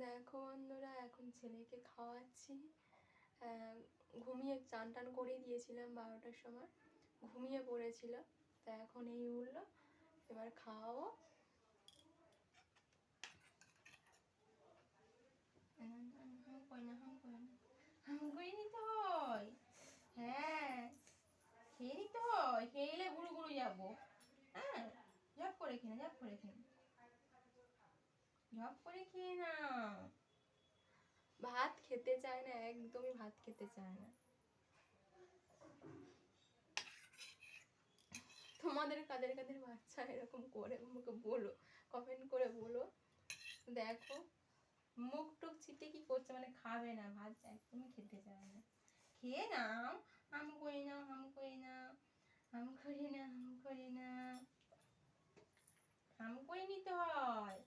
দেখো বন্ধুরা, এখন ছেলেকে খাওয়াচ্ছি। ঘুমিয়ে চান টান করে দিয়েছিলাম 12টার সময়, ঘুমিয়ে পড়েছিল। তা এখন এই উঠলো, এবার খাওয়াবো। হাম করে নিতে হয়, হ্যাঁ খেয়ে নিতে হয়, খেয়ে গুরু গুরু যাবো। হ্যাঁ, ঝপ করে খেয়ে ঝপ করে খেয়ে ঝপ করে খেয়ে না। ভাত খেতে চায় না, একদমই ভাত খেতে চায় না। তোমাদের কাদের কাদের বাচ্চা এরকম করে আমাকে বলো, কমেন্ট করে বলো। দেখো মুখ টুক ছিটে কি করছে, মানে খাবে না, ভাত একদমই খেতে চায় না। খেয়ে নাও, হাম করি না, হাম করি না, হাম করি না, হাম করি না, হাম করে নিতে হয়।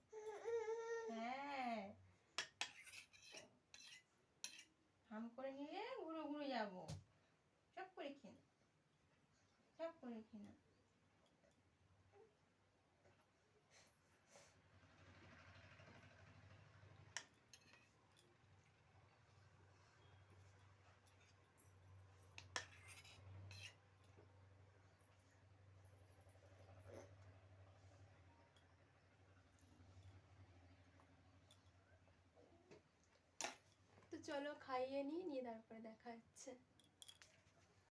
হ্যাঁ, হাম করে নিলে ঘুরু ঘুরু যাবো। চপ করে খেয়ে, চপ করে খেয়ে না। তো চলো খাইয়ে নিয়ে তারপরে দেখা যাচ্ছে।